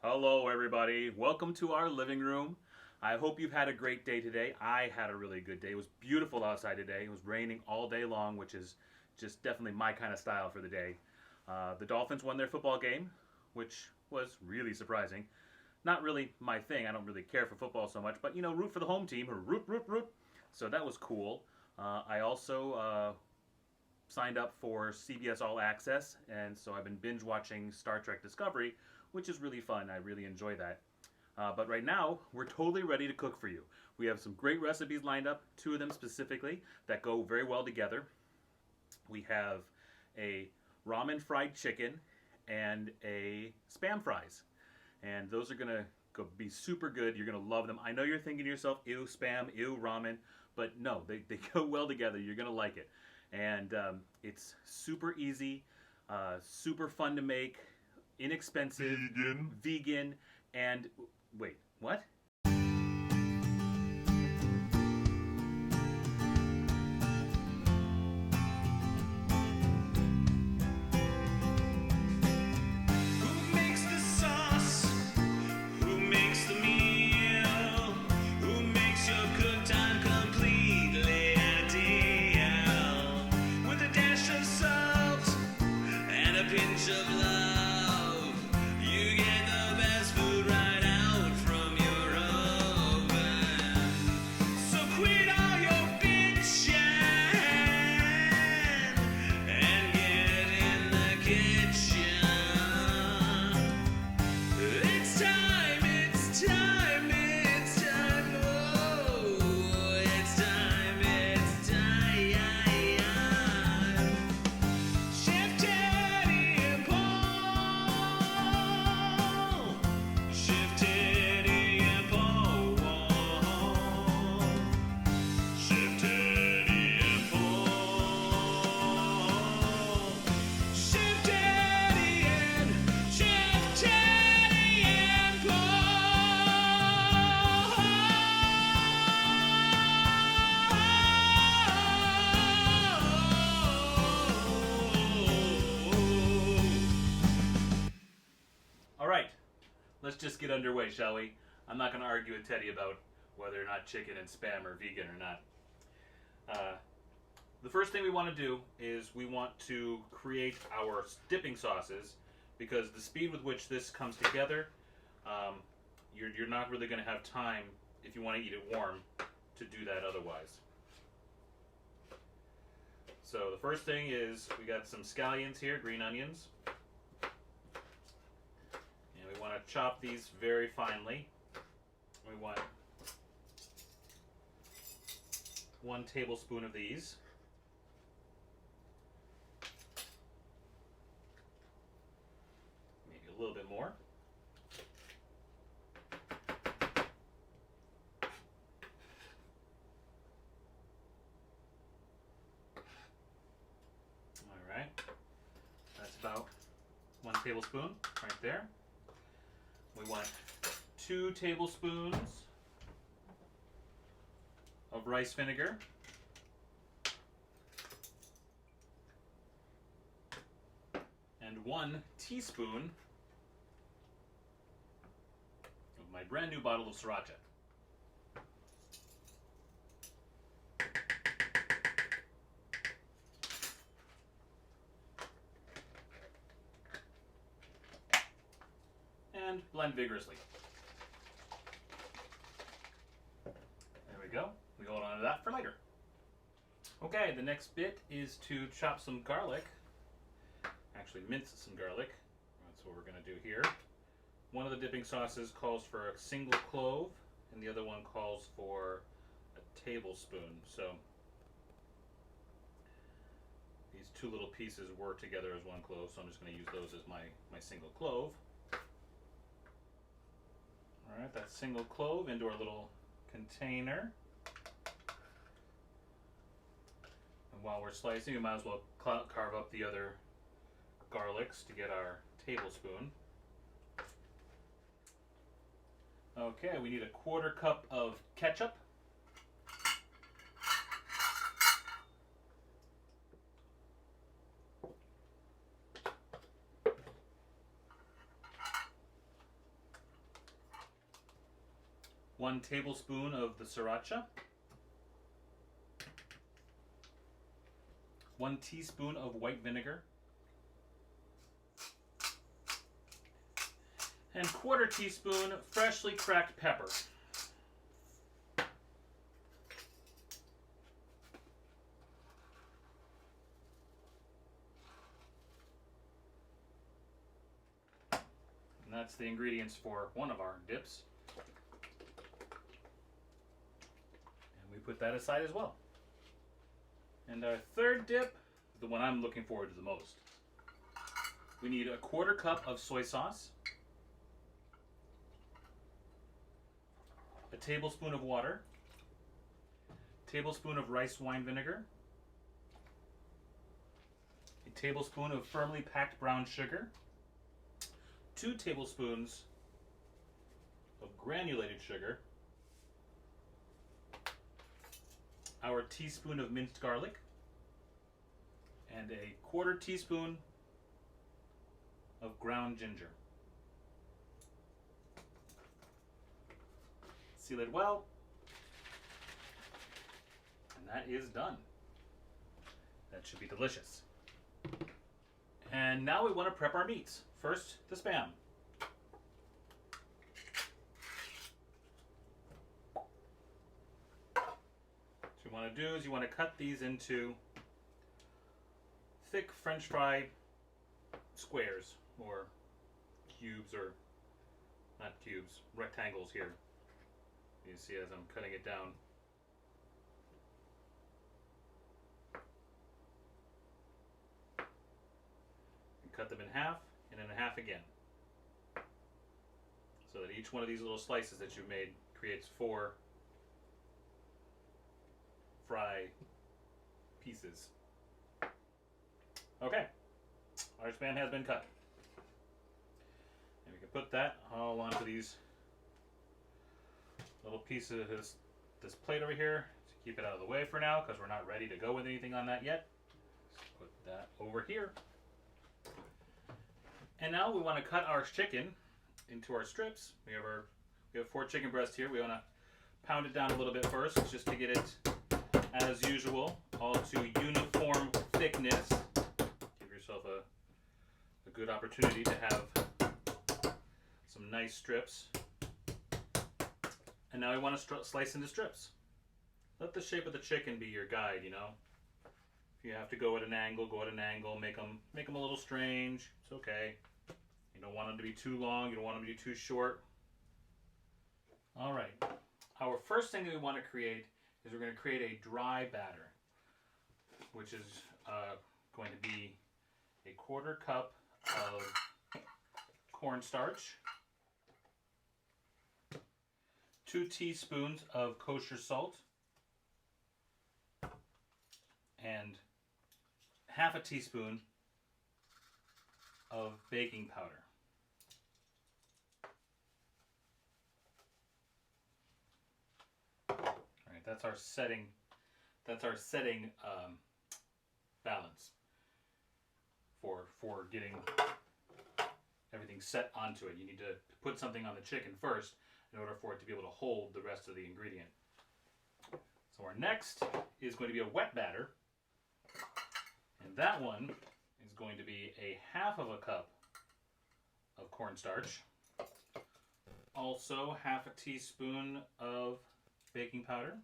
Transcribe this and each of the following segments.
Hello, everybody. Welcome to our living room. I hope you've had a great day today. I had a really good day. It was beautiful outside today. It was raining all day long, which is just definitely my kind of style for the day. The Dolphins won their football game, which was really surprising. Not really my thing. I don't really care for football so much, but root for the home team. Root, root, root. So that was cool. I also signed up for CBS All Access, and so I've been binge watching Star Trek Discovery, which is really fun. I really enjoy that. But right now, we're totally ready to cook for you. We have some great recipes lined up, two of them specifically, that go very well together. We have a ramen fried chicken and a spam fries. And those are going to be super good. You're going to love them. I know you're thinking to yourself, ew, spam, ew, ramen. But no, they go well together. You're going to like it. And it's super easy, super fun to make, inexpensive, vegan, and wait, what? Who makes the sauce? Who makes the meal? Who makes your cook time completely ideal? With a dash of salt and a pinch of love, you get the best food right out from your oven. So quit all your bitching and get in the kitchen. It's time, it's time, it's time, oh, it's time, it's time. Chef Teddy and Paul, Chef Teddy and Paul, Chef Teddy and Paul, Chef Teddy and All right, let's just get underway, shall we? I'm not going to argue with Teddy about whether or not chicken and spam are vegan or not. The first thing we want to do is we want to create our dipping sauces, because the speed with which this comes together, you're not really going to have time, if you want to eat it warm, to do that otherwise. So the first thing is we got some scallions here, green onions. And we want to chop these very finely. We want 1 tablespoon of these. Maybe a little bit more. All right, that's about 1 tablespoon right there. We want 2 tablespoons of rice vinegar. And 1 teaspoon of my brand new bottle of sriracha. And blend vigorously. There we go. We hold on to that for later. Okay, the next bit is to chop some garlic. Actually, mince some garlic. That's what we're going to do here. One of the dipping sauces calls for a single clove, and the other one calls for a tablespoon. So these 2 little pieces work together as 1 clove, so I'm just going to use those as my single clove. All right, that single clove into our little container. And while we're slicing, we might as well carve up the other garlics to get our tablespoon. Okay, we need a 1/4 cup of ketchup. 1 tablespoon of the sriracha, 1 teaspoon of white vinegar, and 1/4 teaspoon freshly cracked pepper. And that's the ingredients for one of our dips. And we put that aside as well. And our third dip is the one I'm looking forward to the most. We need 1/4 cup of soy sauce, a tablespoon of water, a tablespoon of rice wine vinegar, a tablespoon of firmly packed brown sugar, 2 tablespoons of granulated sugar, our teaspoon of minced garlic, and a 1/4 teaspoon of ground ginger. Seal it well, and that is done. That should be delicious. And now we want to prep our meats. First, the Spam. What you want to do is you want to cut these into thick French fry squares, or cubes, or not cubes, rectangles here. You see as I'm cutting it down. And cut them in half, and in half again. So that each one of these little slices that you've made creates 4 fry pieces. Okay, our Spam has been cut. And we can put that all onto these little pieces of this plate over here to keep it out of the way for now, because we're not ready to go with anything on that yet. Let's put that over here. And now we want to cut our chicken into our strips. We have 4 chicken breasts here. We want to pound it down a little bit first, just to get it, as usual, all to uniform thickness. Give yourself a good opportunity to have some nice strips. And now we want to slice into strips. Let the shape of the chicken be your guide, you know. If you have to go at an angle, go at an angle. Make them a little strange. It's okay. You don't want them to be too long. You don't want them to be too short. All right. Our first thing that we want to create is we're going to create a dry batter, which is going to be a 1/4 cup of cornstarch, 2 teaspoons of kosher salt, and half a teaspoon of baking powder. All right, that's our setting. That's our setting balance for getting everything set onto it. You need to put something on the chicken first in order for it to be able to hold the rest of the ingredient. So our next is going to be a wet batter, and that one is going to be a half of a cup of cornstarch, also half a teaspoon of baking powder,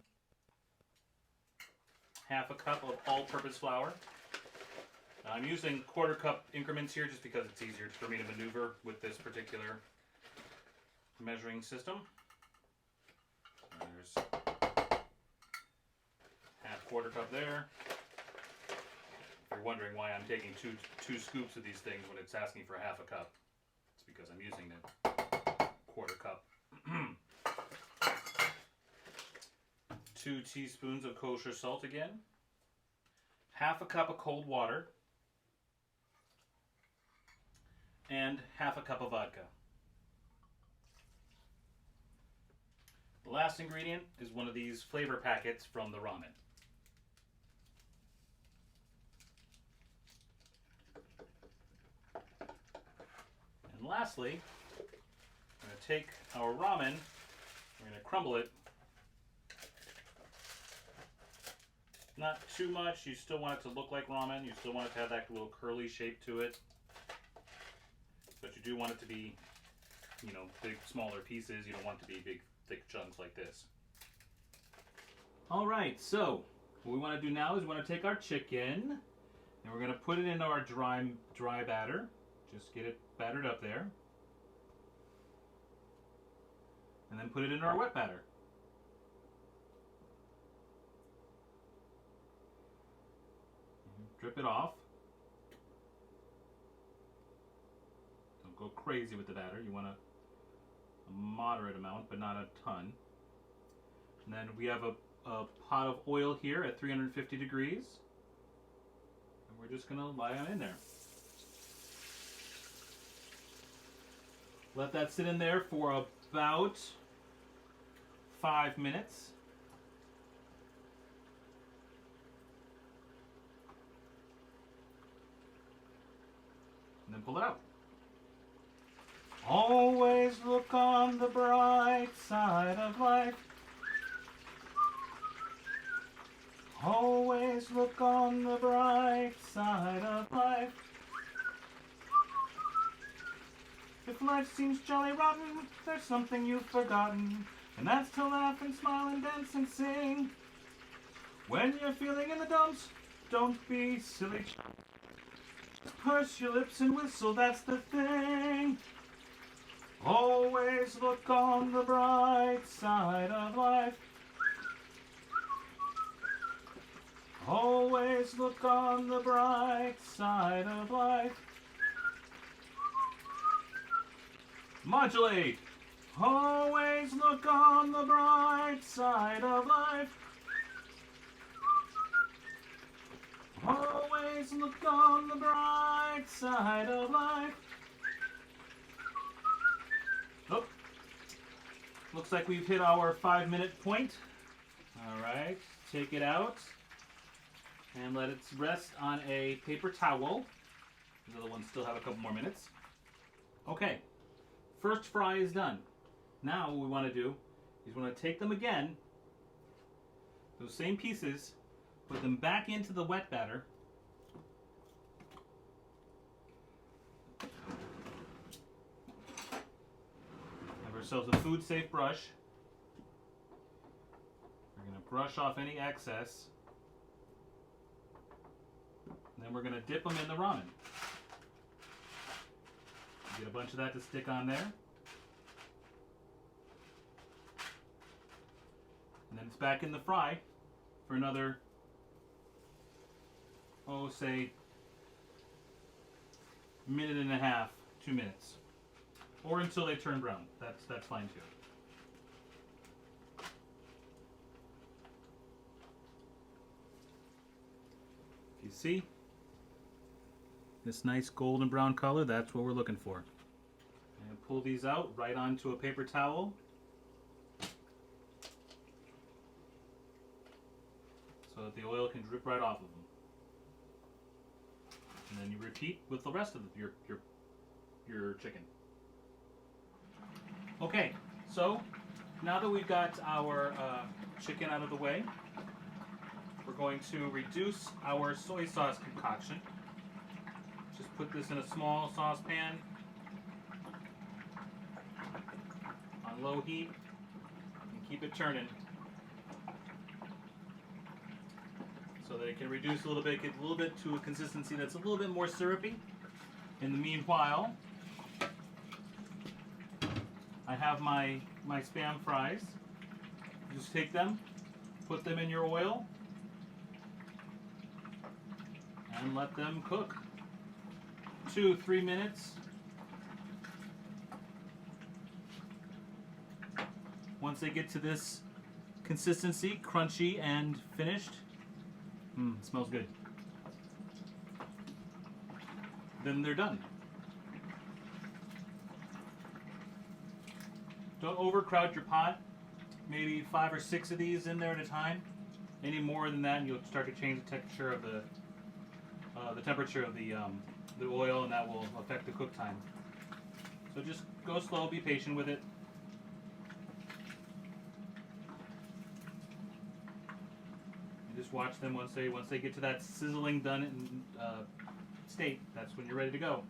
half a cup of all-purpose flour. Now, I'm using 1/4 cup increments here just because it's easier for me to maneuver with this particular measuring system. There's half 1/4 cup there. If you're wondering why I'm taking two scoops of these things when it's asking for half a cup, it's because I'm using the 1/4 cup. 2 teaspoons of kosher salt again, half a cup of cold water, and half a cup of vodka. The last ingredient is one of these flavor packets from the ramen. And lastly, I'm going to take our ramen We're going to crumble it. Not too much. You still want it to look like ramen. You still want it to have that little curly shape to it. But you do want it to be, you know, big, smaller pieces. You don't want it to be big, thick chunks like this. All right, so what we want to do now is we want to take our chicken and we're going to put it in our dry batter. Just get it battered up there. And then put it in our wet batter. And drip it off. Don't go crazy with the batter. You want a moderate amount, but not a ton. And then we have a pot of oil here at 350 degrees. And we're just going to lie them in there. Let that sit in there for about 5 minutes. And then pull it out. Always look on the bright side of life. Always look on the bright side of life. If life seems jolly rotten, there's something you've forgotten, and that's to laugh and smile and dance and sing. When you're feeling in the dumps, don't be silly. Just purse your lips and whistle, that's the thing. Always look on the bright side of life. Always look on the bright side of life. Modulate. Always look on the bright side of life. Always look on the bright side of life. Oh, looks like we've hit our 5-minute point. All right, take it out. And let it rest on a paper towel. The other ones still have a couple more minutes. Okay, first fry is done. Now what we want to do is we want to take them again, those same pieces, put them back into the wet batter. Have ourselves a food safe brush. We're going to brush off any excess. Then we're going to dip them in the ramen. Get a bunch of that to stick on there. And then it's back in the fry for another, say, 1.5 minutes, 2 minutes. Or until they turn brown. That's fine too. You see? This nice golden brown color, that's what we're looking for. And pull these out right onto a paper towel. So that the oil can drip right off of them. And then you repeat with the rest of your chicken. Okay, so now that we've got our chicken out of the way, we're going to reduce our soy sauce concoction. Just put this in a small saucepan on low heat and keep it turning so that it can reduce a little bit, get a little bit to a consistency that's a little bit more syrupy. In the meanwhile, I have my Spam fries. Just take them, put them in your oil, and let them cook. 2-3 minutes. Once they get to this consistency, crunchy and finished, it smells good. Then they're done. Don't overcrowd your pot. Maybe 5 or 6 of these in there at a time. Any more than that, and you'll start to change the texture of the temperature of the oil, and that will affect the cook time. So just go slow, be patient with it. just watch them once they get to that sizzling done state. That's when you're ready to go.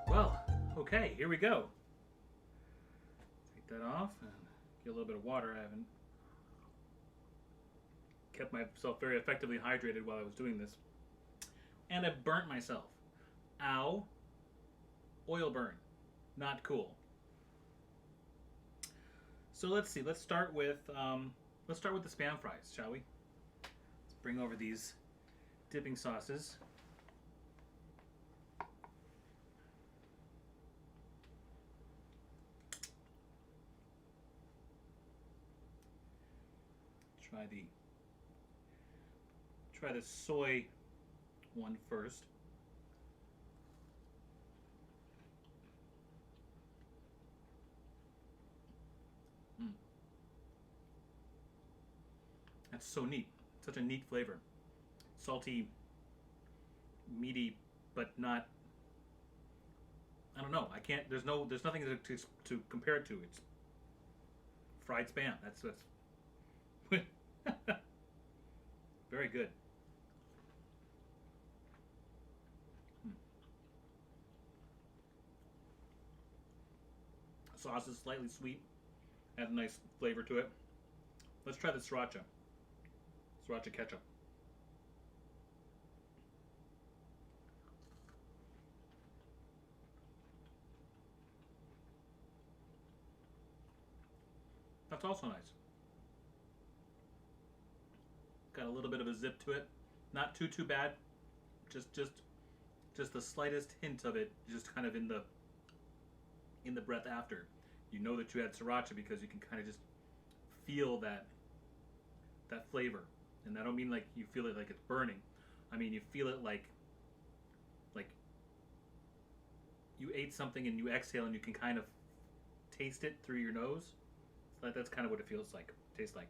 Well, okay, here we go. Take that off and get a little bit of water. I haven't kept myself very effectively hydrated while I was doing this. And I burnt myself. Ow. Oil burn. Not cool. So let's see. Let's start with the Spam fries, shall we? Let's bring over these dipping sauces. Try the soy one first. That's so neat. Such a neat flavor. Salty, meaty, but not. I don't know. I can't. There's nothing to compare it to. It's fried Spam. That's very good. Sauce is slightly sweet. Has a nice flavor to it. Let's try the sriracha. Sriracha ketchup. That's also nice. Got a little bit of a zip to it. Not too bad. Just the slightest hint of it, just kind of in the breath after. You know that you had sriracha because you can kind of just feel that flavor. And I don't mean like you feel it like it's burning. I mean you feel it like you ate something and you exhale and you can kind of taste it through your nose. That's kind of what it feels like, tastes like.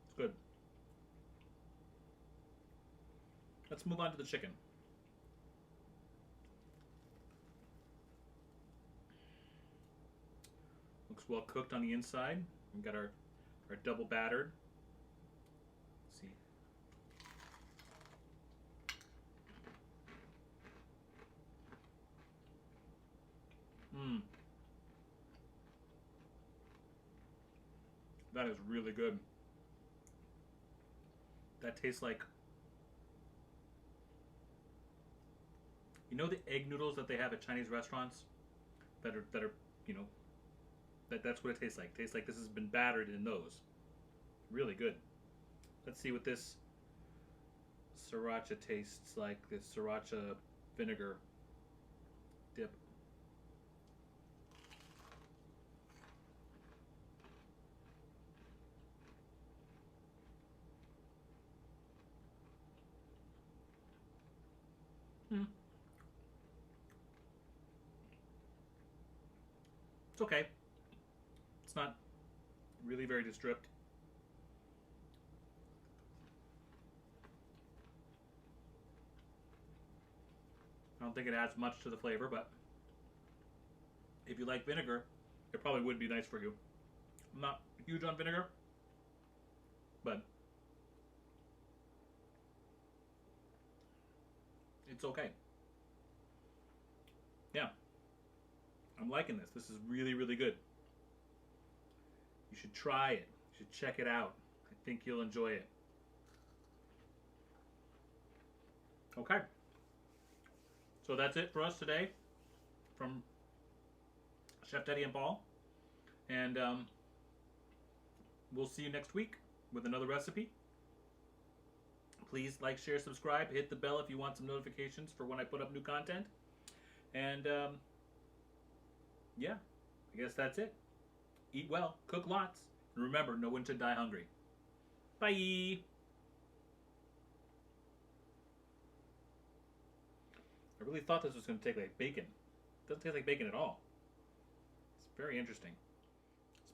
It's good. Let's move on to the chicken. Looks well cooked on the inside. We've got our double battered. Let's see. That is really good. That tastes like, you know, the egg noodles that they have at Chinese restaurants that are you know, that's what it tastes like. Tastes like this has been battered in those. Really good. Let's see what this sriracha tastes like. This sriracha vinegar dip. It's okay. It's not really very district. I don't think it adds much to the flavor, but if you like vinegar, it probably would be nice for you. I'm not huge on vinegar, but it's okay. Yeah. I'm liking this. This is really, really good. You should try it. You should check it out. I think you'll enjoy it. Okay. So that's it for us today from Chef Teddy and Paul. And we'll see you next week with another recipe. Please like, share, subscribe. Hit the bell if you want some notifications for when I put up new content. And yeah, I guess that's it. Eat well, cook lots, and remember, no one should die hungry. Bye. I really thought this was going to taste like bacon. It doesn't taste like bacon at all. It's very interesting.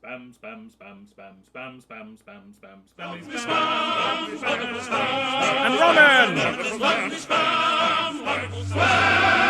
Spam, spam, spam, spam, spam, spam, spam, spam, spam, spam, spam, and ramen!